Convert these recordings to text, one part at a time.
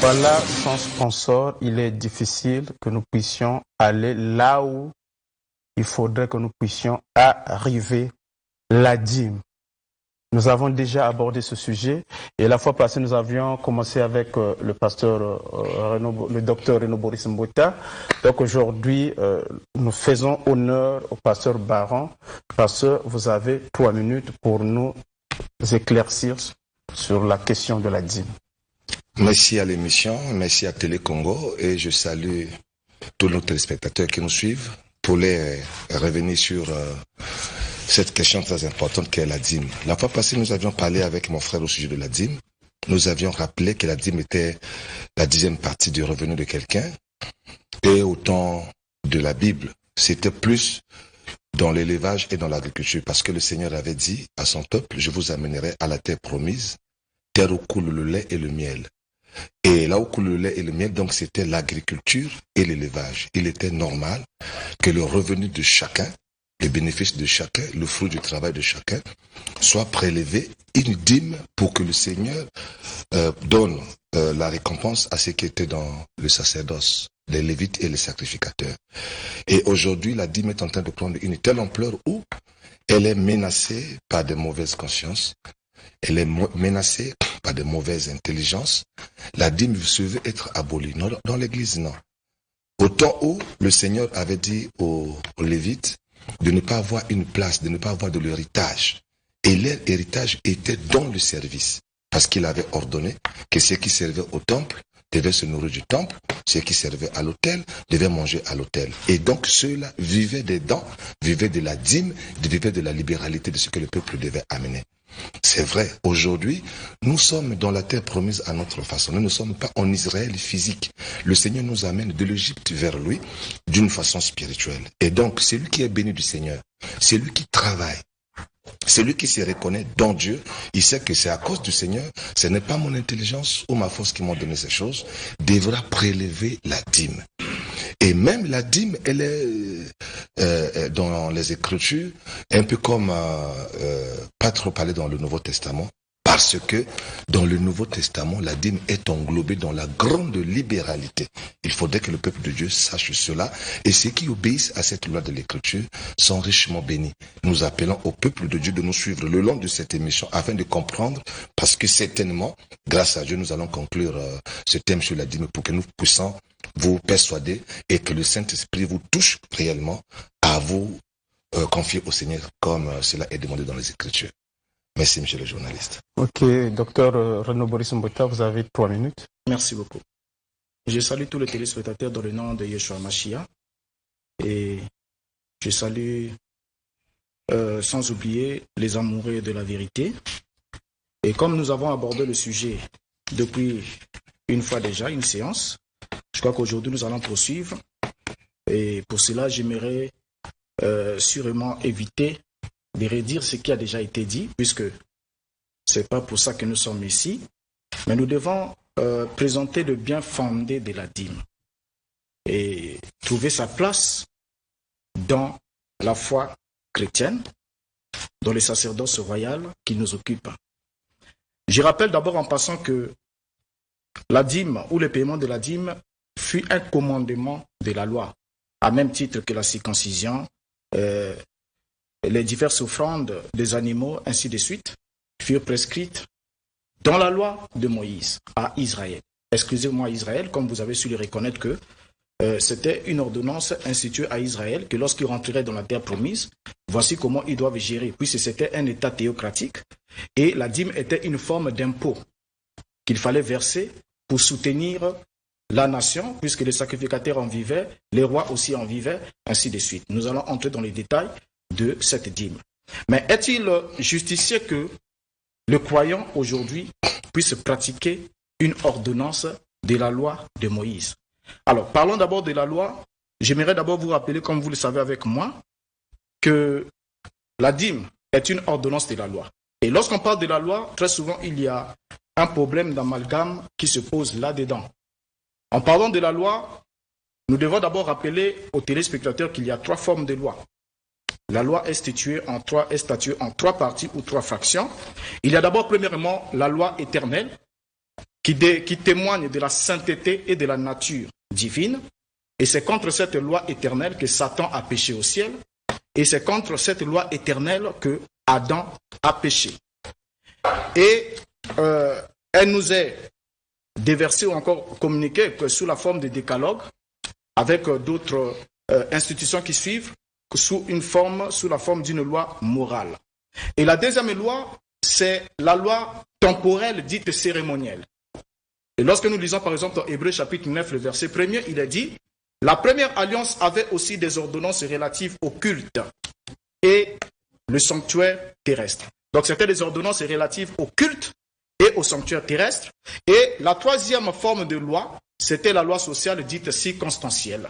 Voilà, sans sponsor, il est difficile que nous puissions aller là où il faudrait que nous puissions arriver, la dîme. Nous avons déjà abordé ce sujet et la fois passée, nous avions commencé avec le pasteur, le docteur Renaud Boris Mbouta. Donc aujourd'hui, nous faisons honneur au pasteur Baron. Pasteur, vous avez 3 minutes pour nous éclaircir sur la question de la dîme. Merci à l'émission, merci à Télé Congo et je salue tous nos téléspectateurs qui nous suivent pour les revenir sur cette question très importante qu'est la dîme. La fois passée, nous avions parlé avec mon frère au sujet de la dîme. Nous avions rappelé que la dîme était la 10e partie du revenu de quelqu'un et au temps de la Bible, c'était plus dans l'élevage et dans l'agriculture parce que le Seigneur avait dit à son peuple, je vous amènerai à la terre promise, terre où coule le lait et le miel. Et là où coule le lait et le miel, donc c'était l'agriculture et l'élevage. Il était normal que le revenu de chacun, les bénéfices de chacun, le fruit du travail de chacun, soit prélevé, une dîme pour que le Seigneur donne la récompense à ceux qui étaient dans le sacerdoce, les lévites et les sacrificateurs. Et aujourd'hui, la dîme est en train de prendre une telle ampleur où elle est menacée par de mauvaises consciences. Elle est menacée par de mauvaises intelligences. La dîme se veut être abolie. Non, dans l'église, non. Au temps où le Seigneur avait dit aux Lévites de ne pas avoir une place, de ne pas avoir de l'héritage. Et leur héritage était dans le service. Parce qu'il avait ordonné que ceux qui servaient au temple devaient se nourrir du temple, ceux qui servaient à l'autel devaient manger à l'autel. Et donc ceux-là vivaient des dons, vivaient de la dîme, vivaient de la libéralité de ce que le peuple devait amener. C'est vrai, aujourd'hui, nous sommes dans la terre promise à notre façon. Nous ne sommes pas en Israël physique. Le Seigneur nous amène de l'Égypte vers lui d'une façon spirituelle. Et donc, c'est lui qui est béni du Seigneur. C'est lui qui travaille. Celui qui se reconnaît dans Dieu, il sait que c'est à cause du Seigneur, ce n'est pas mon intelligence ou ma force qui m'ont donné ces choses, devra prélever la dîme. Et même la dîme, elle est dans les Écritures, un peu comme pas trop parlé dans le Nouveau Testament, parce que dans le Nouveau Testament, la dîme est englobée dans la grande libéralité. Il faudrait que le peuple de Dieu sache cela, et ceux qui obéissent à cette loi de l'Écriture sont richement bénis. Nous appelons au peuple de Dieu de nous suivre le long de cette émission afin de comprendre, parce que certainement, grâce à Dieu, nous allons conclure ce thème sur la dîme pour que nous puissions vous persuader et que le Saint-Esprit vous touche réellement à vous confier au Seigneur comme cela est demandé dans les Écritures. Merci, monsieur le journaliste. Ok, docteur Renaud Boris Mbouta, vous avez 3 minutes. Merci beaucoup. Je salue tous les téléspectateurs dans le nom de Yeshua Mashiach et je salue sans oublier les amoureux de la vérité. Et comme nous avons abordé le sujet depuis une fois déjà, une séance, je crois qu'aujourd'hui nous allons poursuivre et pour cela j'aimerais sûrement éviter de redire ce qui a déjà été dit, puisque ce n'est pas pour ça que nous sommes ici, mais nous devons présenter le bien fondé de la dîme et trouver sa place dans la foi chrétienne, dans le sacerdoce royal qui nous occupe. Je rappelle d'abord en passant que la dîme ou le paiement de la dîme fut un commandement de la loi, à même titre que la circoncision, les diverses offrandes des animaux, ainsi de suite, furent prescrites dans la loi de Moïse à Israël. Excusez-moi Israël, comme vous avez su le reconnaître que c'était une ordonnance instituée à Israël que lorsqu'ils rentreraient dans la terre promise, voici comment ils doivent gérer, puisque c'était un État théocratique et la dîme était une forme d'impôt qu'il fallait verser pour soutenir la nation, puisque les sacrificateurs en vivaient, les rois aussi en vivaient, ainsi de suite. Nous allons entrer dans les détails de cette dîme. Mais est-il justicieux que le croyant aujourd'hui puisse pratiquer une ordonnance de la loi de Moïse? Alors, parlons d'abord de la loi. J'aimerais d'abord vous rappeler, comme vous le savez avec moi, que la dîme est une ordonnance de la loi. Et lorsqu'on parle de la loi, très souvent, il y a un problème d'amalgame qui se pose là-dedans. En parlant de la loi, nous devons d'abord rappeler aux téléspectateurs qu'il y a 3 formes de loi. La loi est statuée en 3 parties ou 3 fractions. Il y a d'abord, premièrement, la loi éternelle, qui témoigne de la sainteté et de la nature divine. Et c'est contre cette loi éternelle que Satan a péché au ciel. Et c'est contre cette loi éternelle que Adam a péché. Et elle nous est déversée ou encore communiquée que sous la forme de décalogue, avec d'autres institutions qui suivent, sous la forme d'une loi morale. Et la deuxième loi, c'est la loi temporelle dite cérémonielle. Et lorsque nous lisons par exemple dans Hébreux chapitre 9, le verset 1er, il est dit: la première alliance avait aussi des ordonnances relatives au culte et le sanctuaire terrestre. Donc c'était des ordonnances relatives au culte et au sanctuaire terrestre. Et la troisième forme de loi, c'était la loi sociale dite circonstancielle.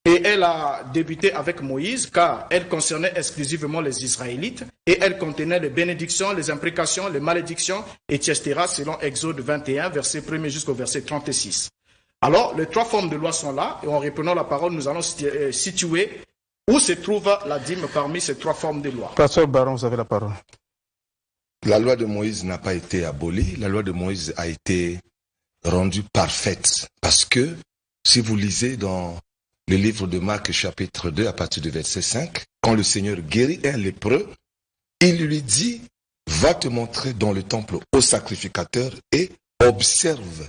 Et elle a débuté avec Moïse, car elle concernait exclusivement les Israélites, et elle contenait les bénédictions, les imprécations, les malédictions, etc., selon Exode 21, verset 1er jusqu'au verset 36. Alors, les trois formes de loi sont là, et en reprenant la parole, nous allons situer où se trouve la dîme parmi ces trois formes de loi. Pasteur Baron, vous avez la parole. La loi de Moïse n'a pas été abolie, la loi de Moïse a été rendue parfaite, parce que, si vous lisez dans le livre de Marc chapitre 2 à partir du verset 5, quand le Seigneur guérit un lépreux, il lui dit: va te montrer dans le temple au sacrificateur et observe,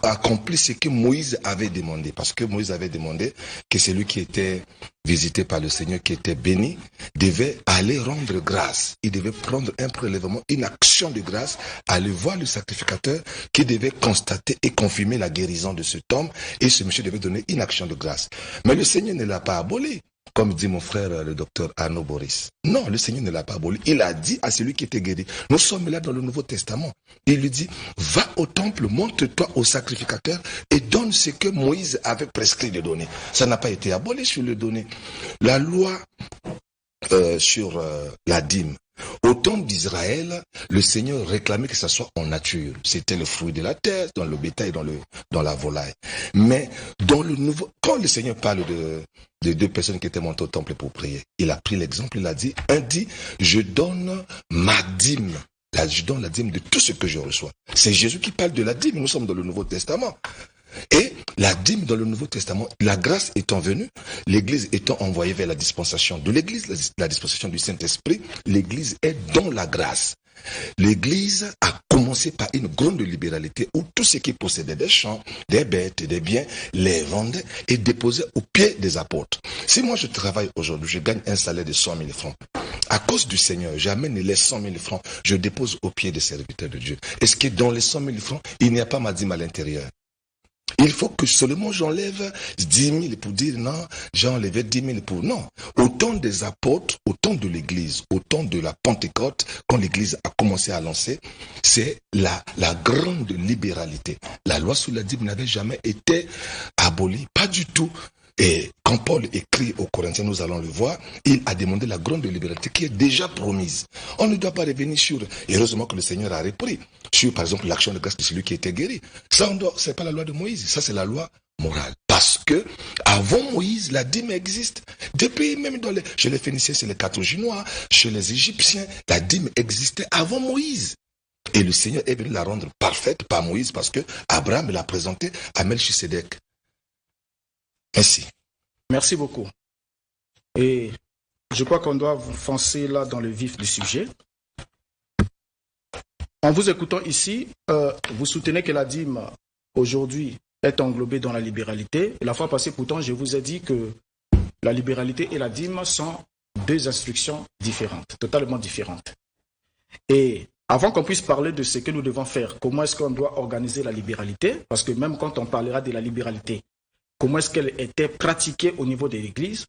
accomplis ce que Moïse avait demandé. Parce que Moïse avait demandé que celui qui était visité par le Seigneur, qui était béni, devait aller rendre grâce. Il devait prendre un prélèvement, une action de grâce, aller voir le sacrificateur qui devait constater et confirmer la guérison de cet homme, et ce monsieur devait donner une action de grâce. Mais le Seigneur ne l'a pas aboli, comme dit mon frère le docteur Arnaud Boris. Non, le Seigneur ne l'a pas aboli. Il a dit à celui qui était guéri. Nous sommes là dans le Nouveau Testament. Il lui dit: va au temple, montre-toi au sacrificateur et donne ce que Moïse avait prescrit de donner. Ça n'a pas été aboli sur le donner. La loi sur la dîme. Au temps d'Israël, le Seigneur réclamait que ça soit en nature. C'était le fruit de la terre, dans le bétail, dans la volaille. Mais dans le nouveau, quand le Seigneur parle de deux personnes qui étaient montées au temple pour prier, il a pris l'exemple, il a dit: un dit, je donne ma dîme. Là, je donne la dîme de tout ce que je reçois. C'est Jésus qui parle de la dîme. Nous sommes dans le Nouveau Testament. Et la dîme dans le Nouveau Testament, la grâce étant venue, l'Église étant envoyée vers la dispensation de l'Église, la dispensation du Saint-Esprit, l'Église est dans la grâce. L'Église a commencé par une grande libéralité où tout ce qui possédait des champs, des bêtes, des biens, les vendait et déposait aux pieds des apôtres. Si moi je travaille aujourd'hui, je gagne un salaire de 100 000 francs. À cause du Seigneur, j'amène les 100 000 francs, je dépose aux pieds des serviteurs de Dieu. Est-ce que dans les 100 000 francs, il n'y a pas ma dîme à l'intérieur? Il faut que seulement j'enlève 10 000 pour dire non, j'ai enlevé 10 000 pour... Non. Au temps des apôtres, au temps de l'Église, au temps de la Pentecôte, quand l'Église a commencé à lancer, c'est la grande libéralité. La loi sur la dîme n'avait jamais été abolie, pas du tout. Et quand Paul écrit aux Corinthiens, nous allons le voir, il a demandé la grande libéralité qui est déjà promise. On ne doit pas revenir sur, et heureusement que le Seigneur a repris, sur par exemple l'action de grâce de celui qui était guéri. Ça, c'est pas la loi de Moïse, ça c'est la loi morale. Parce que avant Moïse, la dîme existe. Depuis même chez les Phéniciens, c'est les Carthaginois, chez les Égyptiens, la dîme existait avant Moïse. Et le Seigneur est venu la rendre parfaite par Moïse parce que Abraham l'a présenté à Melchisédek. Merci. Merci beaucoup. Et je crois qu'on doit foncer là dans le vif du sujet. En vous écoutant ici, vous soutenez que la dîme aujourd'hui est englobée dans la libéralité. Et la fois passée, pourtant, je vous ai dit que la libéralité et la dîme sont deux instructions différentes, totalement différentes. Et avant qu'on puisse parler de ce que nous devons faire, comment est-ce qu'on doit organiser la libéralité, parce que même quand on parlera de la libéralité, comment est-ce qu'elle était pratiquée au niveau de l'Église,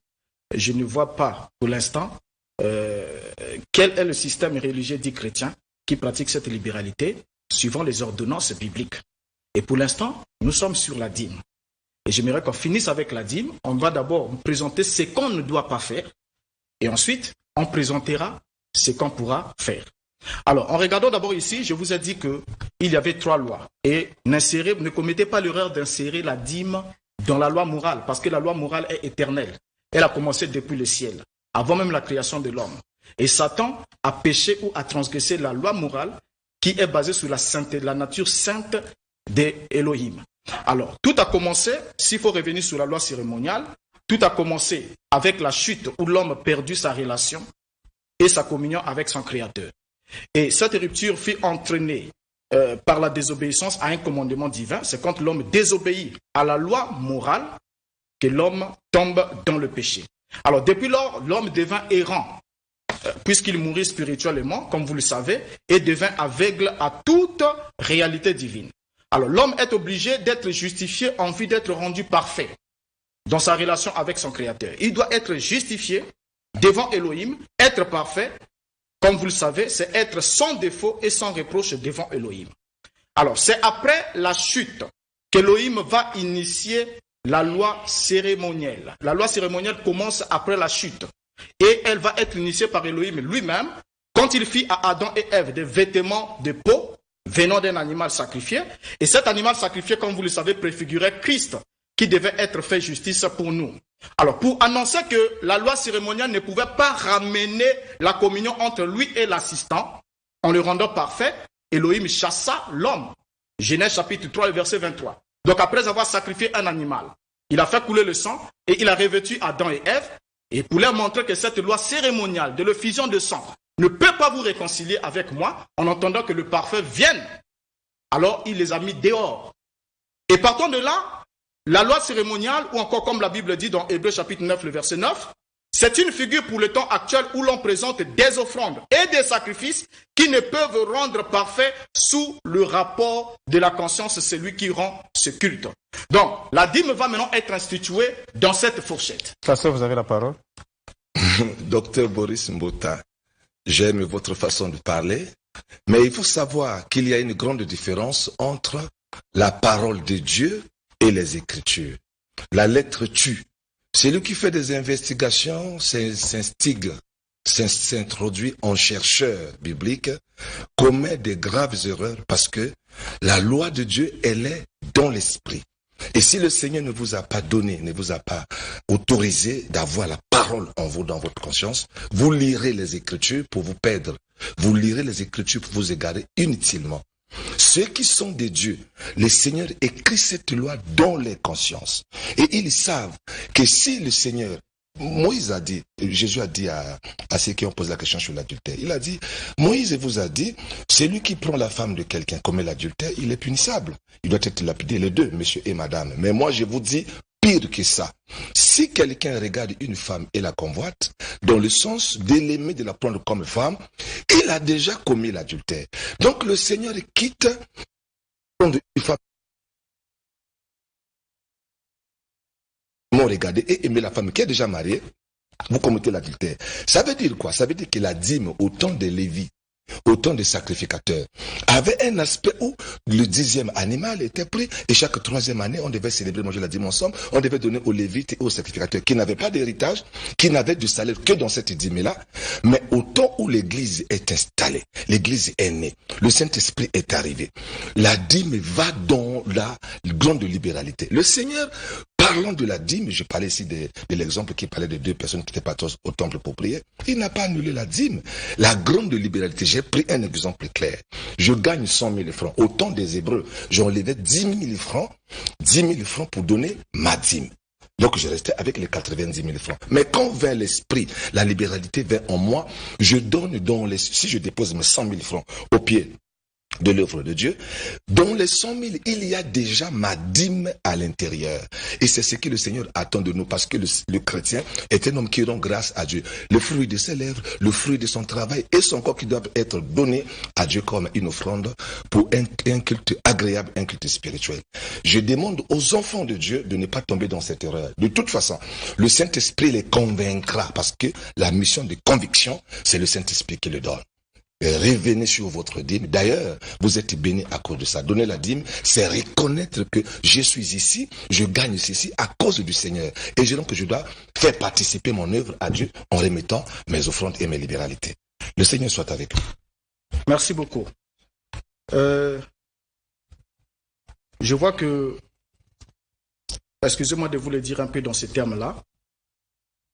je ne vois pas pour l'instant quel est le système religieux dit chrétien qui pratique cette libéralité suivant les ordonnances bibliques. Et pour l'instant, nous sommes sur la dîme. Et j'aimerais qu'on finisse avec la dîme. On va d'abord présenter ce qu'on ne doit pas faire et ensuite on présentera ce qu'on pourra faire. Alors, en regardant d'abord ici, je vous ai dit qu'il y avait trois lois. Et ne commettez pas l'erreur d'insérer la dîme dans la loi morale, parce que la loi morale est éternelle. Elle a commencé depuis le ciel, avant même la création de l'homme. Et Satan a péché ou a transgressé la loi morale qui est basée sur la sainteté, la nature sainte d'Élohim. Alors, tout a commencé, s'il faut revenir sur la loi cérémoniale, tout a commencé avec la chute où l'homme perdut sa relation et sa communion avec son Créateur. Et cette rupture fut entraînée par la désobéissance à un commandement divin. C'est quand l'homme désobéit à la loi morale que l'homme tombe dans le péché. Alors, depuis lors, l'homme devint errant, puisqu'il mourit spirituellement, comme vous le savez, et devint aveugle à toute réalité divine. Alors, l'homme est obligé d'être justifié en vue d'être rendu parfait dans sa relation avec son Créateur. Il doit être justifié devant Elohim, être parfait, comme vous le savez, c'est être sans défaut et sans reproche devant Elohim. Alors, c'est après la chute qu'Elohim va initier la loi cérémonielle. La loi cérémonielle commence après la chute. Et elle va être initiée par Elohim lui-même quand il fit à Adam et Ève des vêtements de peau venant d'un animal sacrifié. Et cet animal sacrifié, comme vous le savez, préfigurait Christ qui devait être fait justice pour nous. Alors, pour annoncer que la loi cérémoniale ne pouvait pas ramener la communion entre lui et l'assistant, en le rendant parfait, Elohim chassa l'homme. Genèse chapitre 3, verset 23. Donc, après avoir sacrifié un animal, il a fait couler le sang et il a revêtu Adam et Ève. Et pour leur montrer que cette loi cérémoniale de l'effusion de sang ne peut pas vous réconcilier avec moi en entendant que le parfait vienne, alors il les a mis dehors. Et partant de là, la loi cérémoniale, ou encore comme la Bible dit dans Hébreux chapitre 9, le verset 9, c'est une figure pour le temps actuel où l'on présente des offrandes et des sacrifices qui ne peuvent rendre parfait sous le rapport de la conscience, celui qui rend ce culte. Donc, la dîme va maintenant être instituée dans cette fourchette. Pasteur, vous avez la parole. Docteur Boris Mbota, j'aime votre façon de parler, mais il faut savoir qu'il y a une grande différence entre la parole de Dieu et les Écritures. La lettre tue. Celui qui fait des investigations s'introduit en chercheur biblique, commet des graves erreurs parce que la loi de Dieu, elle est dans l'esprit. Et si le Seigneur ne vous a pas donné, ne vous a pas autorisé d'avoir la parole en vous, dans votre conscience, vous lirez les Écritures pour vous perdre. Vous lirez les Écritures pour vous égarer inutilement. Ceux qui sont des dieux, le Seigneur écrit cette loi dans les consciences. Et ils savent que si le Seigneur, Moïse a dit, Jésus a dit à ceux qui ont posé la question sur l'adultère, il a dit, Moïse vous a dit, celui qui prend la femme de quelqu'un commet l'adultère, il est punissable. Il doit être lapidé, les deux, monsieur et madame. Mais moi je vous dis, pire que ça. Si quelqu'un regarde une femme et la convoite, dans le sens de l'aimer, de la prendre comme femme, il a déjà commis l'adultère. Donc le Seigneur quitte une femme, regarder et aimer la femme qui est déjà mariée, vous commettez l'adultère. Ça veut dire quoi? Ça veut dire que la dîme au temps de Lévi, au temps des sacrificateurs, avait un aspect où le 10e animal était pris et chaque 3e année, on devait célébrer, manger la dîme ensemble, on devait donner aux Lévites et aux sacrificateurs qui n'avaient pas d'héritage, qui n'avaient du salaire que dans cette dîme-là. Mais au temps où l'église est installée, l'église est née, le Saint-Esprit est arrivé, la dîme va dans la grande libéralité. Le Seigneur, parlant de la dîme, je parlais ici de l'exemple qui parlait de 2 personnes qui étaient patrons au temple pour prier, il n'a pas annulé la dîme. La grande libéralité, j'ai pris un exemple clair. Je gagne 100 000 francs. Au temps des Hébreux, j'enlevais 10 000 francs pour donner ma dîme. Donc je restais avec les 90 000 francs. Mais quand vint l'esprit, la libéralité vint en moi, je donne si je dépose mes 100 000 francs au pied de l'œuvre de Dieu, dans les 100 000, il y a déjà ma dîme à l'intérieur. Et c'est ce que le Seigneur attend de nous, parce que le chrétien est un homme qui rend grâce à Dieu. Le fruit de ses lèvres, le fruit de son travail et son corps qui doivent être donnés à Dieu comme une offrande pour un culte agréable, un culte spirituel. Je demande aux enfants de Dieu de ne pas tomber dans cette erreur. De toute façon, le Saint-Esprit les convaincra, parce que la mission de conviction, c'est le Saint-Esprit qui le donne. Revenez sur votre dîme. D'ailleurs, vous êtes bénis à cause de ça. Donner la dîme, c'est reconnaître que je suis ici, je gagne ceci à cause du Seigneur. Et donc je dois faire participer mon œuvre à Dieu en remettant mes offrandes et mes libéralités. Le Seigneur soit avec vous. Merci beaucoup. Je vois que, excusez-moi de vous le dire un peu dans ces termes-là,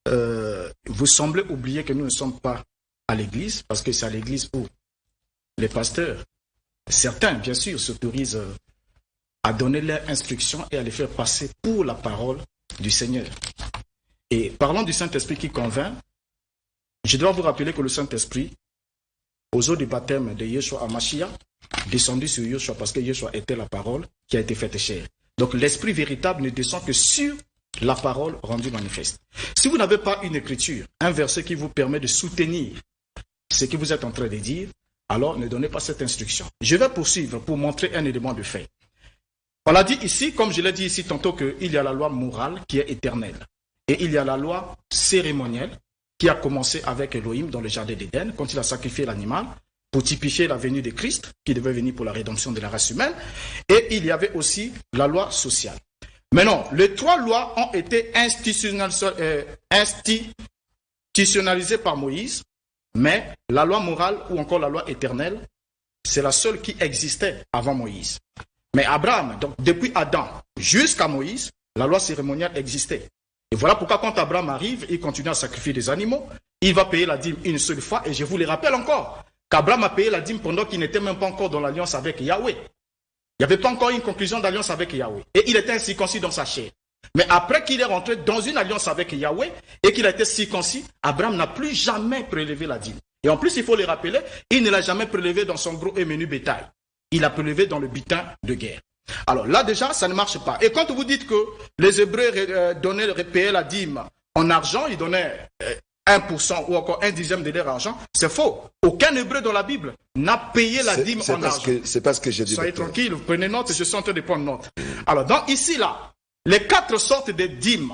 vous semblez oublier que nous ne sommes pas à l'église, parce que c'est à l'église où les pasteurs certains, bien sûr, s'autorisent à donner leurs instructions et à les faire passer pour la parole du Seigneur. Et parlant du Saint-Esprit qui convainc, je dois vous rappeler que le Saint-Esprit, aux eaux du baptême de Yeshua HaMashiach, descendu sur Yeshua parce que Yeshua était la parole qui a été faite chair. Donc l'Esprit véritable ne descend que sur la parole rendue manifeste. Si vous n'avez pas une écriture, un verset qui vous permet de soutenir ce que vous êtes en train de dire, alors ne donnez pas cette instruction. Je vais poursuivre pour montrer un élément de fait. On a dit ici, comme je l'ai dit ici tantôt, qu'il y a la loi morale qui est éternelle. Et il y a la loi cérémonielle qui a commencé avec Elohim dans le jardin d'Éden, quand il a sacrifié l'animal pour typifier la venue de Christ, qui devait venir pour la rédemption de la race humaine. Et il y avait aussi la loi sociale. Maintenant, les trois lois ont été institutionnalisées par Moïse, mais la loi morale ou encore la loi éternelle, c'est la seule qui existait avant Moïse. Mais Abraham, donc depuis Adam jusqu'à Moïse, la loi cérémoniale existait. Et voilà pourquoi quand Abraham arrive, il continue à sacrifier des animaux, il va payer la dîme une seule fois, et je vous le rappelle encore, qu'Abraham a payé la dîme pendant qu'il n'était même pas encore dans l'alliance avec Yahweh. Il n'y avait pas encore une conclusion d'alliance avec Yahweh. Et il était incirconcis dans sa chair. Mais après qu'il est rentré dans une alliance avec Yahweh et qu'il a été circoncis, Abraham n'a plus jamais prélevé la dîme. Et en plus, il faut le rappeler, il ne l'a jamais prélevé dans son gros et menu bétail. Il l'a prélevé dans le butin de guerre. Alors là déjà, ça ne marche pas. Et quand vous dites que les Hébreux payaient la dîme en argent, ils donnaient 1% ou encore 1/10 de leur argent, c'est faux. Aucun Hébreu dans la Bible n'a payé la dîme en argent. C'est pas ce que j'ai dit. Soyez tranquille, vous prenez note, je suis en train de prendre note. Alors donc ici là, les 4 sortes de dîmes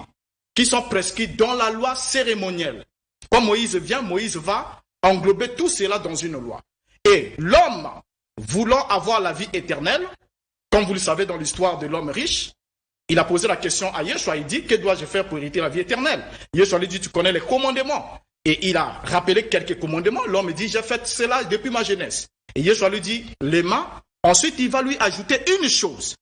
qui sont prescrites dans la loi cérémonielle. Quand Moïse vient, Moïse va englober tout cela dans une loi. Et l'homme voulant avoir la vie éternelle, comme vous le savez dans l'histoire de l'homme riche, il a posé la question à Yeshua, il dit, que dois-je faire pour hériter la vie éternelle? Yeshua lui dit, tu connais les commandements. Et il a rappelé quelques commandements. L'homme dit, j'ai fait cela depuis ma jeunesse. Et Yeshua lui dit, les mains. Ensuite, il va lui ajouter une chose.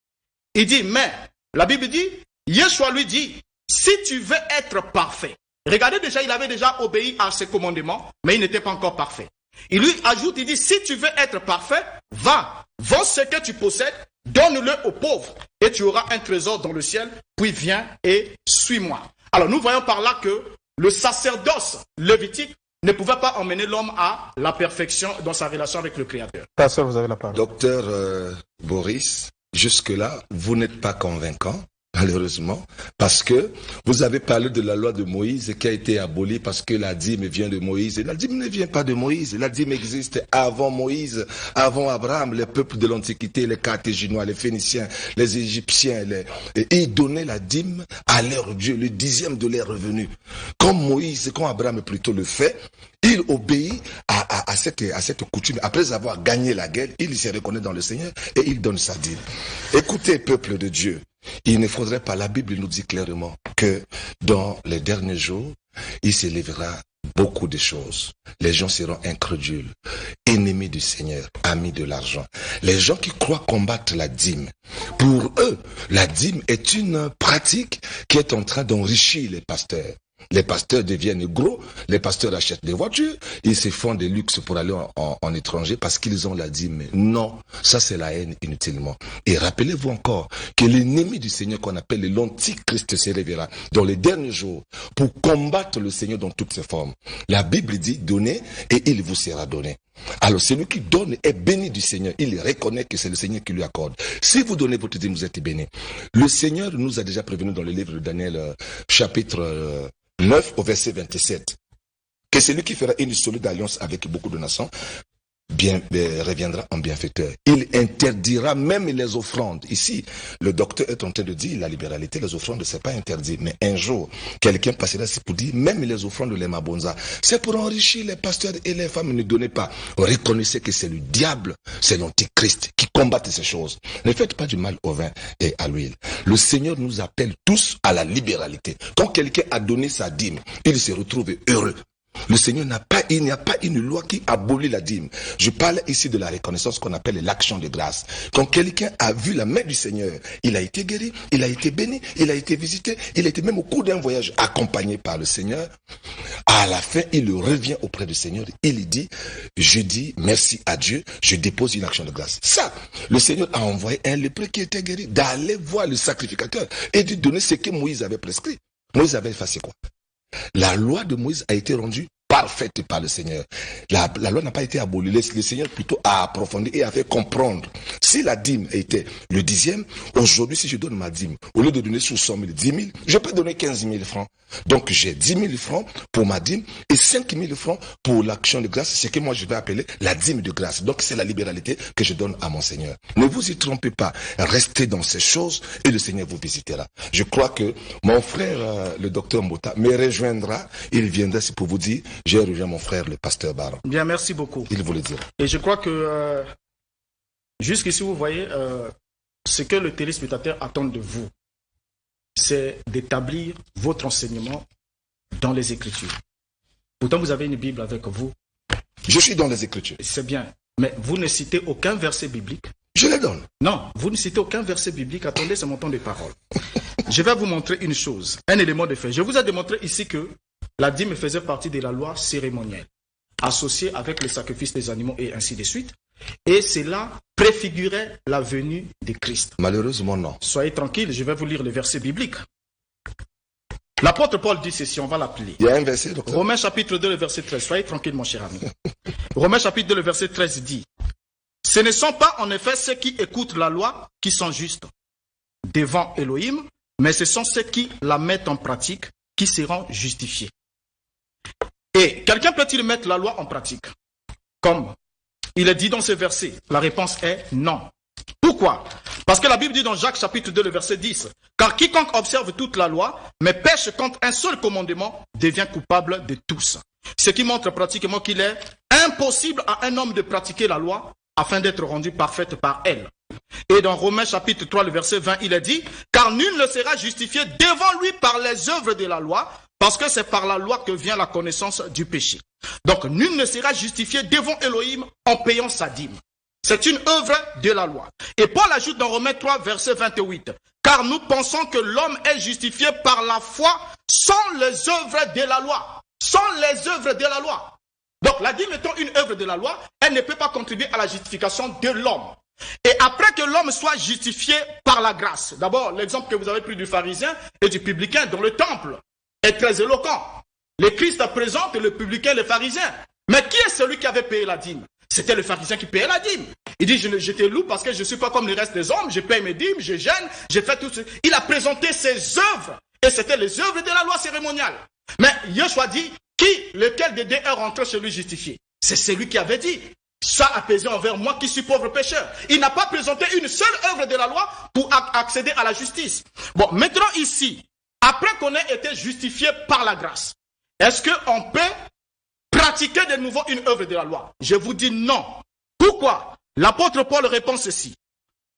Il dit, mais, la Bible dit, Yeshua lui dit, si tu veux être parfait. Regardez déjà, il avait déjà obéi à ses commandements, mais il n'était pas encore parfait. Il lui ajoute, il dit, si tu veux être parfait, va, vends ce que tu possèdes, donne-le aux pauvres, et tu auras un trésor dans le ciel, puis viens et suis-moi. Alors nous voyons par là que le sacerdoce lévitique ne pouvait pas emmener l'homme à la perfection dans sa relation avec le Créateur. Pasteur, vous avez la parole. Docteur Boris, jusque-là, vous n'êtes pas convaincant. Malheureusement, parce que vous avez parlé de la loi de Moïse qui a été abolie parce que la dîme vient de Moïse. Et la dîme ne vient pas de Moïse. La dîme existe avant Moïse, avant Abraham, les peuples de l'Antiquité, les Carthaginois, les Phéniciens, les Égyptiens. Et ils donnaient la dîme à leur Dieu, le 10e de leurs revenus. Comme Moïse, comme Abraham plutôt le fait, il obéit à cette coutume. Après avoir gagné la guerre, il se reconnaît dans le Seigneur et il donne sa dîme. Écoutez, peuple de Dieu, il ne faudrait pas, la Bible nous dit clairement que dans les derniers jours, il s'élèvera beaucoup de choses. Les gens seront incrédules, ennemis du Seigneur, amis de l'argent. Les gens qui croient combattre la dîme, pour eux, la dîme est une pratique qui est en train d'enrichir les pasteurs. Les pasteurs deviennent gros, les pasteurs achètent des voitures, ils se font des luxes pour aller en étranger parce qu'ils ont la dîme. Non, ça c'est la haine inutilement. Et rappelez-vous encore que l'ennemi du Seigneur qu'on appelle l'Antichrist se révélera dans les derniers jours pour combattre le Seigneur dans toutes ses formes. La Bible dit, donnez et il vous sera donné. Alors celui qui donne est béni du Seigneur. Il reconnaît que c'est le Seigneur qui lui accorde. Si vous donnez votre dîme, vous êtes béni. Le Seigneur nous a déjà prévenu dans le livre de Daniel, chapitre 9 au verset 27, que celui qui fera une solide alliance avec beaucoup de nations reviendra en bienfaiteur. Il interdira même les offrandes. Ici, le docteur est en train de dire la libéralité, les offrandes, c'est pas interdit. Mais un jour, quelqu'un passera ici pour dire même les offrandes de l'Emabonza. C'est pour enrichir les pasteurs et les femmes. Ne donnez pas. Reconnaissez que c'est le diable, c'est l'Antichrist qui combatte ces choses. Ne faites pas du mal au vin et à l'huile. Le Seigneur nous appelle tous à la libéralité. Quand quelqu'un a donné sa dîme, il se retrouve heureux. Le Seigneur il n'y a pas une loi qui abolit la dîme. Je parle ici de la reconnaissance qu'on appelle l'action de grâce. Quand quelqu'un a vu la main du Seigneur, il a été guéri, il a été béni, il a été visité, il a été même au cours d'un voyage accompagné par le Seigneur. À la fin, il revient auprès du Seigneur, il dit, je dis merci à Dieu, je dépose une action de grâce. Ça, le Seigneur a envoyé un lépreux qui était guéri d'aller voir le sacrificateur et de donner ce que Moïse avait prescrit. Moïse avait effacé quoi? La loi de Moïse a été rendue parfaite par le Seigneur. La loi n'a pas été abolie. Le Seigneur plutôt a approfondi et a fait comprendre. Si la dîme était le 10e, aujourd'hui, si je donne ma dîme, au lieu de donner sous 100 000, 10 000, je peux donner 15 000 francs. Donc j'ai 10 000 francs pour ma dîme et 5 000 francs pour l'action de grâce, ce que moi je vais appeler la dîme de grâce. Donc c'est la libéralité que je donne à mon Seigneur. Ne vous y trompez pas, restez dans ces choses et le Seigneur vous visitera. Je crois que mon frère, le docteur Mbota, me rejoindra, il viendra pour vous dire, j'ai rejoint mon frère, le pasteur Baron. Bien, merci beaucoup. Il vous le dira. Et je crois que jusqu'ici, vous voyez, ce que le téléspectateur attend de vous, c'est d'établir votre enseignement dans les Écritures. Pourtant, vous avez une Bible avec vous. Je suis dans les Écritures. C'est bien, mais vous ne citez aucun verset biblique. Je les donne. Non, vous ne citez aucun verset biblique. Attendez, c'est mon temps de parole. Je vais vous montrer une chose, un élément de fait. Je vous ai démontré ici que la dîme faisait partie de la loi cérémonielle, associée avec le sacrifice des animaux et ainsi de suite. Et cela préfigurait la venue de Christ. Malheureusement, non. Soyez tranquille, je vais vous lire le verset biblique. L'apôtre Paul dit ceci, on va l'appeler. Il y a un verset, docteur. Romains chapitre 2, le verset 13. Soyez tranquille, mon cher ami. Romains chapitre 2, le verset 13 dit, « Ce ne sont pas en effet ceux qui écoutent la loi qui sont justes devant Elohim, mais ce sont ceux qui la mettent en pratique qui seront justifiés. » Et quelqu'un peut-il mettre la loi en pratique? Comme il est dit dans ce verset, la réponse est non. Pourquoi? Parce que la Bible dit dans Jacques chapitre 2, le verset 10, « Car quiconque observe toute la loi, mais pêche contre un seul commandement, devient coupable de tous. » Ce qui montre pratiquement qu'il est impossible à un homme de pratiquer la loi afin d'être rendu parfaite par elle. Et dans Romains chapitre 3, le verset 20, il est dit, « Car nul ne sera justifié devant lui par les œuvres de la loi, parce que c'est par la loi que vient la connaissance du péché. » Donc, nul ne sera justifié devant Elohim en payant sa dîme. C'est une œuvre de la loi. Et Paul ajoute dans Romains 3, verset 28, « Car nous pensons que l'homme est justifié par la foi sans les œuvres de la loi. » Sans les œuvres de la loi. Donc, la dîme étant une œuvre de la loi, elle ne peut pas contribuer à la justification de l'homme. Et après que l'homme soit justifié par la grâce, d'abord, l'exemple que vous avez pris du pharisien et du publicain dans le temple est très éloquent. Le Christ présente le publicain et le pharisien. Mais qui est celui qui avait payé la dîme? C'était le pharisien qui payait la dîme. Il dit, je te loue parce que je ne suis pas comme le reste des hommes, je paye mes dîmes, je gêne, je fais tout ce... Il a présenté ses œuvres, et c'était les œuvres de la loi cérémoniale. Mais Yeshua dit, lequel des deux est rentré chez lui justifié? C'est celui qui avait dit, sois apaisé envers moi qui suis pauvre pécheur. Il n'a pas présenté une seule œuvre de la loi pour accéder à la justice. Bon, maintenant ici, après qu'on ait été justifié par la grâce, est-ce qu'on peut pratiquer de nouveau une œuvre de la loi? Je vous dis non. Pourquoi? L'apôtre Paul répond ceci.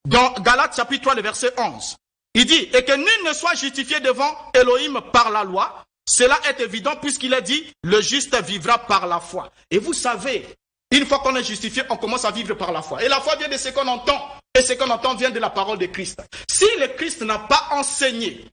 Dans Galates chapitre 3, le verset 11. Il dit, et que nul ne soit justifié devant Elohim par la loi, cela est évident puisqu'il a dit, le juste vivra par la foi. Et vous savez, une fois qu'on est justifié, on commence à vivre par la foi. Et la foi vient de ce qu'on entend. Et ce qu'on entend vient de la parole de Christ. Si le Christ n'a pas enseigné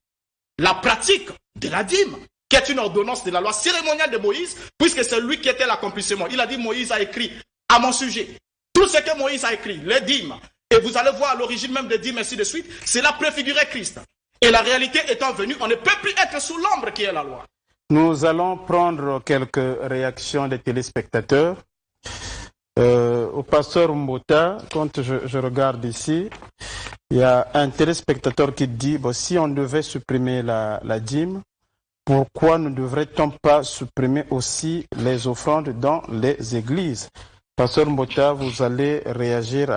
la pratique de la dîme, qui est une ordonnance de la loi cérémoniale de Moïse, puisque c'est lui qui était l'accomplissement. Il a dit, Moïse a écrit à mon sujet. Tout ce que Moïse a écrit, les dîmes, et vous allez voir l'origine même des dîmes, ainsi de suite, cela préfigurait Christ. Et la réalité étant venue, on ne peut plus être sous l'ombre qui est la loi. Nous allons prendre quelques réactions des téléspectateurs. Au pasteur Mbota, quand je regarde ici, il y a un téléspectateur qui dit, bon, si on devait supprimer la dîme, pourquoi ne devrait-on pas supprimer aussi les offrandes dans les églises? Pasteur Mbota, vous allez réagir,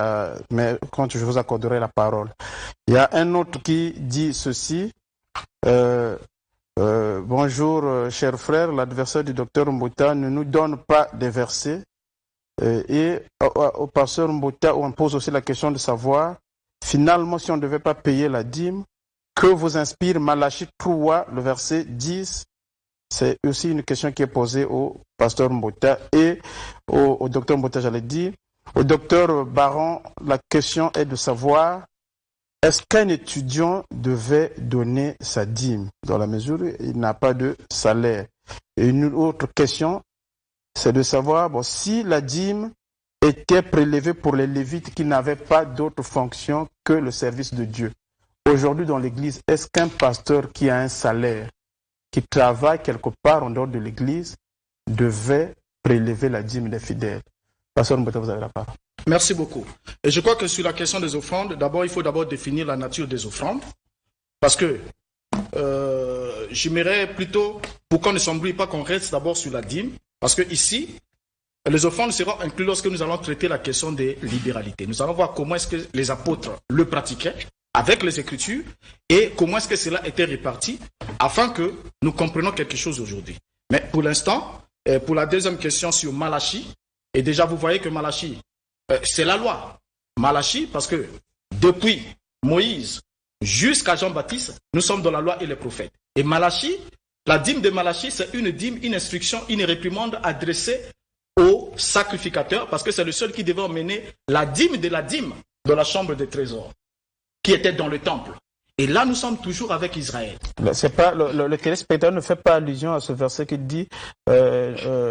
mais quand je vous accorderai la parole. Il y a un autre qui dit ceci. Bonjour, cher frère, l'adversaire du docteur Mbota ne nous donne pas des versets. Et au pasteur Mbota, on pose aussi la question de savoir, finalement, si on ne devait pas payer la dîme, que vous inspire Malachie 3, le verset 10? C'est aussi une question qui est posée au pasteur Mbota, et au docteur Mbota, j'allais dire. Au docteur Baron, la question est de savoir, est-ce qu'un étudiant devait donner sa dîme dans la mesure où il n'a pas de salaire? Et une autre question, c'est de savoir si la dîme était prélevée pour les Lévites qui n'avaient pas d'autre fonction que le service de Dieu. Aujourd'hui dans l'Église, est-ce qu'un pasteur qui a un salaire, qui travaille quelque part en dehors de l'Église, devait prélever la dîme des fidèles? Pasteur Mbota, vous avez la parole. Merci beaucoup. Et je crois que sur la question des offrandes, d'abord, il faut d'abord définir la nature des offrandes. Parce que j'aimerais plutôt, pour qu'on ne s'embrouille pas, qu'on reste d'abord sur la dîme. Parce que ici, les offrandes seront incluses lorsque nous allons traiter la question des libéralités. Nous allons voir comment est-ce que les apôtres le pratiquaient avec les Écritures et comment est-ce que cela était réparti afin que nous comprenions quelque chose aujourd'hui. Mais pour l'instant, pour la deuxième question sur Malachie, et déjà vous voyez que Malachie, c'est la loi. Malachie, parce que depuis Moïse jusqu'à Jean-Baptiste, nous sommes dans la loi et les prophètes. Et Malachie, la dîme de Malachie, c'est une dîme, une instruction, une réprimande adressée au sacrificateur, parce que c'est le seul qui devait emmener la dîme dans la chambre des trésors, qui était dans le temple. Et là, nous sommes toujours avec Israël. C'est pas, le téléspectateur ne fait pas allusion à ce verset qui dit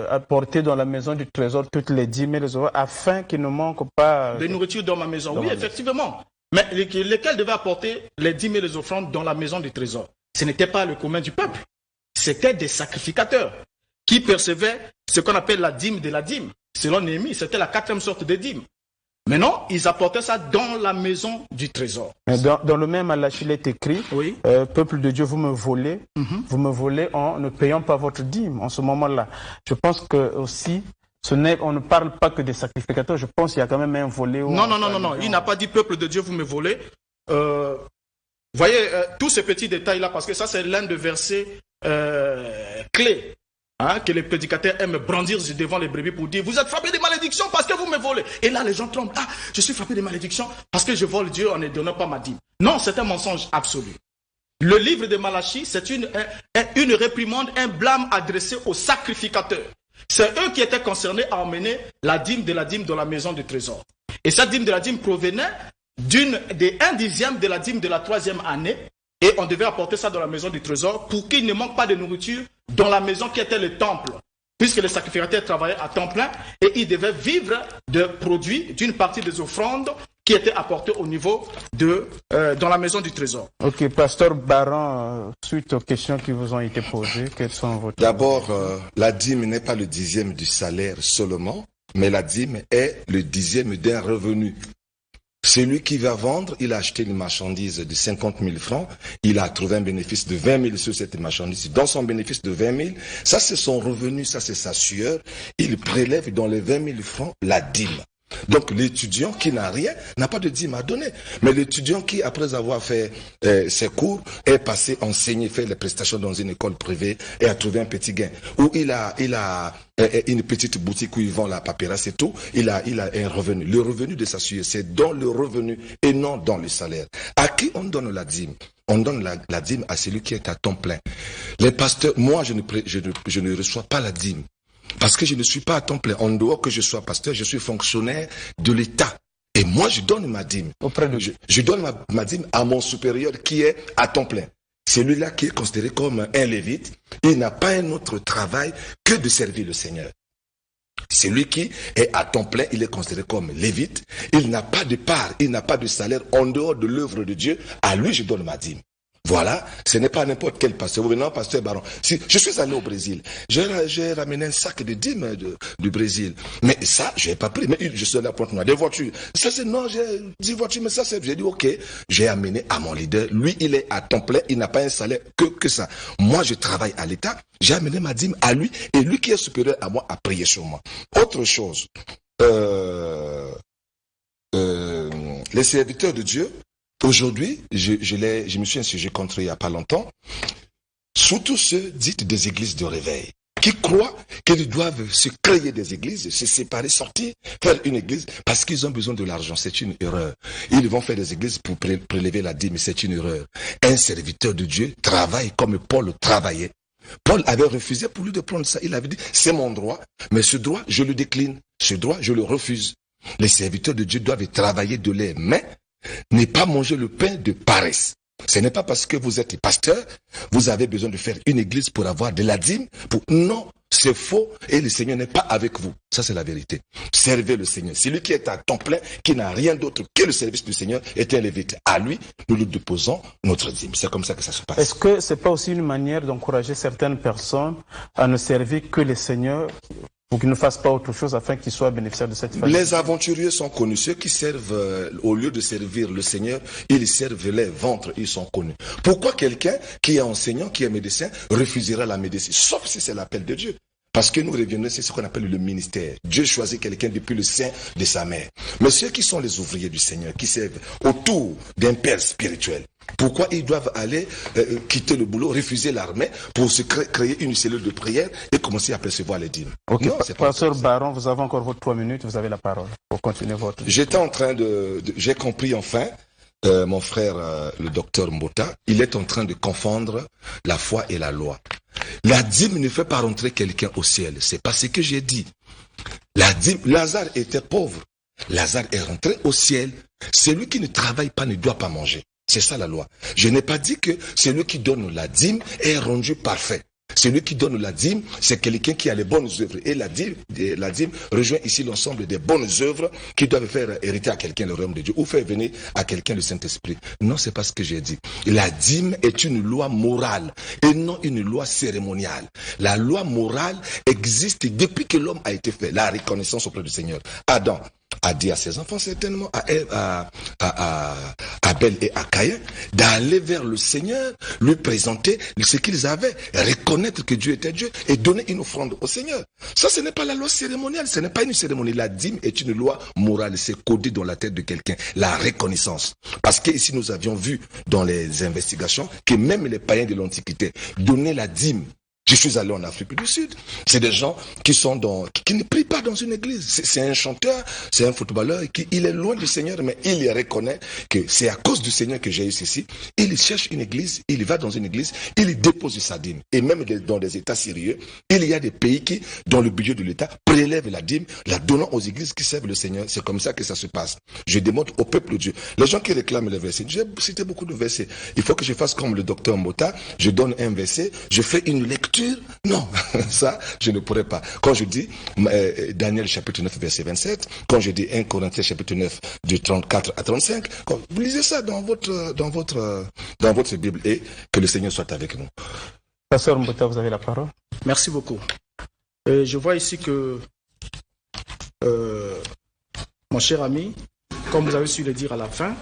apporter dans la maison du trésor toutes les dîmes et les offrandes afin qu'il ne manque pas de nourriture dans ma maison. Oui, effectivement. Mais lesquels devaient apporter les dîmes et les offrandes dans la maison du trésor? Ce n'était pas le commun du peuple. C'était des sacrificateurs qui percevaient ce qu'on appelle la dîme de la dîme. Selon Néhémie, c'était la 4e sorte de dîme. Maintenant, ils apportaient ça dans la maison du trésor. Mais dans le même Malachie, il est écrit, oui. Peuple de Dieu, vous me volez en ne payant pas votre dîme en ce moment-là. Je pense que aussi, on ne parle pas que des sacrificateurs, je pense qu'il y a quand même un volet. Non, il n'a pas dit peuple de Dieu, vous me volez. Voyez, tous ces petits détails-là, parce que ça, c'est l'un des versets clés. Que les prédicateurs aiment brandir devant les brebis pour dire vous êtes frappés de malédiction parce que vous me volez. Et là, les gens tremblent. Je suis frappé de malédiction parce que je vole Dieu en ne donnant pas ma dîme. Non, c'est un mensonge absolu. Le livre de Malachie, c'est une réprimande, un blâme adressé aux sacrificateurs. C'est eux qui étaient concernés à emmener la dîme dans la maison du trésor. Et cette dîme de la dîme provenait un dixième de la dîme de la 3e année. Et on devait apporter ça dans la maison du trésor pour qu'il ne manque pas de nourriture dans la maison qui était le temple. Puisque les sacrificateurs travaillaient à temps plein et ils devaient vivre de produits d'une partie des offrandes qui étaient apportées au niveau dans la maison du trésor. Ok, pasteur Baron, suite aux questions qui vous ont été posées, quelles sont vos... D'abord, la dîme n'est pas le 10e du salaire seulement, mais la dîme est le 10e d'un revenu. Celui qui va vendre, il a acheté une marchandise de 50 000 francs, il a trouvé un bénéfice de 20 000 sur cette marchandise. Dans son bénéfice de 20 000, ça c'est son revenu, ça c'est sa sueur, il prélève dans les 20 000 francs la dîme. Donc l'étudiant qui n'a rien n'a pas de dîme à donner. Mais l'étudiant qui, après avoir fait ses cours, est passé enseigner, fait les prestations dans une école privée et a trouvé un petit gain. Ou il a une petite boutique où il vend la paperasse et tout, il a un revenu. Le revenu de sa sueur, c'est dans le revenu et non dans le salaire. À qui on donne la dîme? On donne la dîme à celui qui est à temps plein. Les pasteurs, moi je ne reçois pas la dîme. Parce que je ne suis pas à temps plein. En dehors que je sois pasteur, je suis fonctionnaire de l'État. Et moi, je donne ma dîme. Je donne ma dîme à mon supérieur qui est à temps plein. Celui-là qui est considéré comme un lévite, il n'a pas un autre travail que de servir le Seigneur. Celui qui est à temps plein, il est considéré comme lévite. Il n'a pas de part, il n'a pas de salaire en dehors de l'œuvre de Dieu. À lui, je donne ma dîme. Voilà, ce n'est pas n'importe quel pasteur. Vous venez, non, pasteur Baron. Si, je suis allé au Brésil. J'ai ramené un sac de dîmes du Brésil. Mais ça, je n'ai pas pris. Mais je suis là pour moi. Des voitures. Ça, c'est non, j'ai 10 voitures, mais ça, c'est. J'ai dit, ok. J'ai amené à mon leader. Lui, il est à temps plein. Il n'a pas un salaire que ça. Moi, je travaille à l'État. J'ai amené ma dîme à lui. Et lui qui est supérieur à moi a prié sur moi. Autre chose. Les serviteurs de Dieu. Aujourd'hui, je me suis insurgé contre il n'y a pas longtemps, surtout ceux dites des églises de réveil, qui croient qu'ils doivent se créer des églises, se séparer, sortir, faire une église, parce qu'ils ont besoin de l'argent. C'est une erreur. Ils vont faire des églises pour prélever la dîme, mais c'est une erreur. Un serviteur de Dieu travaille comme Paul travaillait. Paul avait refusé pour lui de prendre ça. Il avait dit, c'est mon droit, mais ce droit, je le décline. Ce droit, je le refuse. Les serviteurs de Dieu doivent travailler de leurs mains, ne pas manger le pain de paresse. Ce n'est pas parce que vous êtes pasteur, vous avez besoin de faire une église pour avoir de la dîme. Non, c'est faux et le Seigneur n'est pas avec vous. Ça, c'est la vérité. Servez le Seigneur. Celui qui est à temps plein, qui n'a rien d'autre que le service du Seigneur, est un lévite. À lui, nous lui déposons notre dîme. C'est comme ça que ça se passe. Est-ce que ce n'est pas aussi une manière d'encourager certaines personnes à ne servir que le Seigneur pour qu'ils ne fassent pas autre chose afin qu'ils soient bénéficiaires de cette famille? Les aventuriers sont connus. Ceux qui servent, au lieu de servir le Seigneur, ils servent les ventres, ils sont connus. Pourquoi quelqu'un qui est enseignant, qui est médecin, refusera la médecine? Sauf si c'est l'appel de Dieu. Parce que nous revenons, c'est ce qu'on appelle le ministère. Dieu choisit quelqu'un depuis le sein de sa mère. Mais ceux qui sont les ouvriers du Seigneur, qui servent autour d'un père spirituel, pourquoi ils doivent aller quitter le boulot, refuser l'armée pour se créer une cellule de prière et commencer à percevoir les dîmes? Ok, non, Pasteur Baron, vous avez encore votre 3 minutes, vous avez la parole pour continuer votre... J'étais en train j'ai compris enfin, mon frère, le docteur Mbota, il est en train de confondre la foi et la loi. La dîme ne fait pas rentrer quelqu'un au ciel. C'est pas ce que j'ai dit. La dîme, Lazare était pauvre. Lazare est rentré au ciel. Celui qui ne travaille pas ne doit pas manger. C'est ça la loi. Je n'ai pas dit que celui qui donne la dîme est rendu parfait. Celui qui donne la dîme, c'est quelqu'un qui a les bonnes œuvres. Et la dîme rejoint ici l'ensemble des bonnes œuvres qui doivent faire hériter à quelqu'un le royaume de Dieu ou faire venir à quelqu'un le Saint-Esprit. Non, c'est pas ce que j'ai dit. La dîme est une loi morale et non une loi cérémoniale. La loi morale existe depuis que l'homme a été fait. La reconnaissance auprès du Seigneur. Adam a dit à ses enfants, certainement, à Abel et à Caïn, d'aller vers le Seigneur, lui présenter ce qu'ils avaient, reconnaître que Dieu était Dieu et donner une offrande au Seigneur. Ça, ce n'est pas la loi cérémoniale, ce n'est pas une cérémonie. La dîme est une loi morale, c'est codé dans la tête de quelqu'un. La reconnaissance. Parce que ici, nous avions vu dans les investigations que même les païens de l'Antiquité donnaient la dîme. Je suis allé en Afrique du Sud. C'est des gens qui ne prient pas dans une église. C'est un chanteur, c'est un footballeur, il est loin du Seigneur, mais il reconnaît que c'est à cause du Seigneur que j'ai eu ceci. Il cherche une église, il va dans une église, il dépose sa dîme. Et même dans des États sérieux, il y a des pays qui, dans le budget de l'État, prélèvent la dîme, la donnant aux églises qui servent le Seigneur. C'est comme ça que ça se passe. Je demande au peuple de Dieu. Les gens qui réclament les versets, j'ai cité beaucoup de versets. Il faut que je fasse comme le docteur Mbota, je donne un verset, je fais une lecture. Non, ça, je ne pourrais pas. Quand je dis Daniel chapitre 9, verset 27, quand je dis 1 Corinthiens chapitre 9, du 34 à 35, vous lisez ça dans votre Bible et que le Seigneur soit avec nous. Pasteur Mbota, vous avez la parole. Merci beaucoup. Je vois ici que mon cher ami, comme vous avez su le dire à la fin,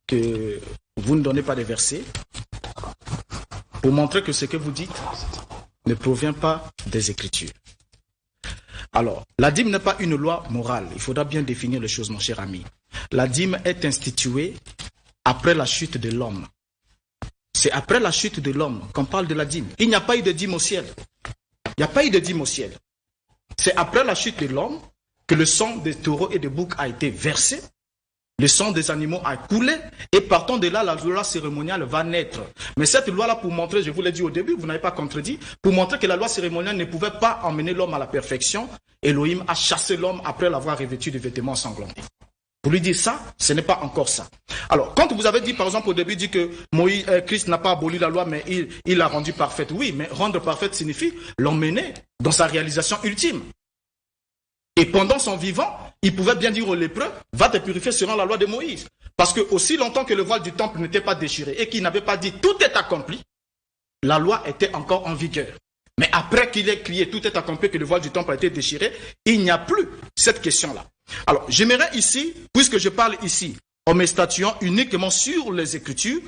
que vous ne donnez pas de versets pour montrer que ce que vous dites ne provient pas des Écritures. Alors, la dîme n'est pas une loi morale. Il faudra bien définir les choses, mon cher ami. La dîme est instituée après la chute de l'homme. C'est après la chute de l'homme qu'on parle de la dîme. Il n'y a pas eu de dîme au ciel. Il n'y a pas eu de dîme au ciel. C'est après la chute de l'homme que le sang des taureaux et des boucs a été versé. Le sang des animaux a coulé et partant de là, la loi cérémoniale va naître. Mais cette loi-là, pour montrer, je vous l'ai dit au début, vous n'avez pas contredit, pour montrer que la loi cérémoniale ne pouvait pas emmener l'homme à la perfection, Elohim a chassé l'homme après l'avoir revêtu de vêtements sanglantés. Pour lui dire ça, ce n'est pas encore ça. Alors, quand vous avez dit, par exemple, au début, dit que Christ n'a pas aboli la loi, mais il l'a rendue parfaite. Oui, mais rendre parfaite signifie l'emmener dans sa réalisation ultime. Et pendant son vivant, il pouvait bien dire aux lépreux, va te purifier selon la loi de Moïse. Parce que aussi longtemps que le voile du temple n'était pas déchiré et qu'il n'avait pas dit tout est accompli, la loi était encore en vigueur. Mais après qu'il ait crié tout est accompli, que le voile du temple a été déchiré, il n'y a plus cette question-là. Alors, j'aimerais ici, puisque je parle ici en me statuant uniquement sur les Écritures,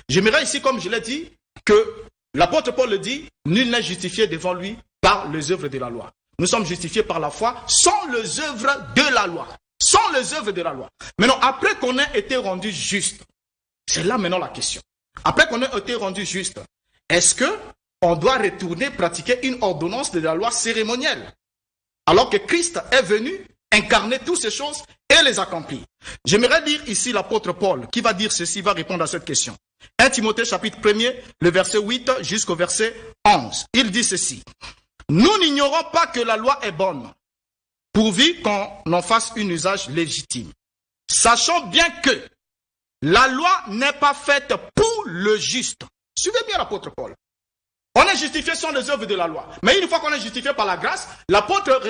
j'aimerais ici, comme je l'ai dit, que l'apôtre Paul le dit, nul n'est justifié devant lui par les œuvres de la loi. Nous sommes justifiés par la foi sans les œuvres de la loi. Sans les œuvres de la loi. Maintenant, après qu'on ait été rendu juste, c'est là maintenant la question. Après qu'on ait été rendu juste, est-ce qu'on doit retourner pratiquer une ordonnance de la loi cérémonielle? Alors que Christ est venu incarner toutes ces choses et les accomplir. J'aimerais lire ici l'apôtre Paul qui va dire ceci, va répondre à cette question. 1 Timothée chapitre 1er, le verset 8 jusqu'au verset 11. Il dit ceci. Nous n'ignorons pas que la loi est bonne, pourvu qu'on en fasse un usage légitime. Sachant bien que la loi n'est pas faite pour le juste. Suivez bien l'apôtre Paul. On est justifié sans les œuvres de la loi. Mais une fois qu'on est justifié par la grâce, l'apôtre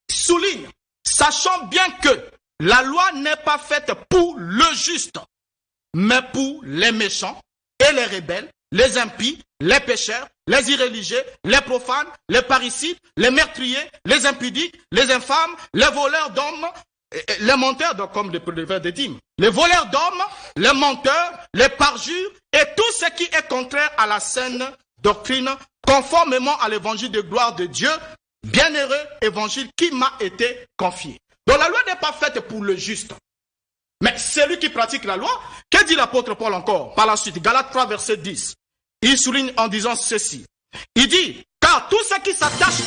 souligne, sachant bien que la loi n'est pas faite pour le juste, mais pour les méchants et les rebelles, les impies, les pécheurs, les irréligieux, les profanes, les parricides, les meurtriers, les impudiques, les infâmes, les voleurs d'hommes, les menteurs, donc comme le vers des dîmes, les voleurs d'hommes, les menteurs, les parjures et tout ce qui est contraire à la saine doctrine, conformément à l'évangile de gloire de Dieu, bienheureux évangile qui m'a été confié. Donc la loi n'est pas faite pour le juste. Mais celui qui pratique la loi, que dit l'apôtre Paul encore par la suite, Galates 3 verset 10. Il souligne en disant ceci. Il dit, car tout ce qui s'attache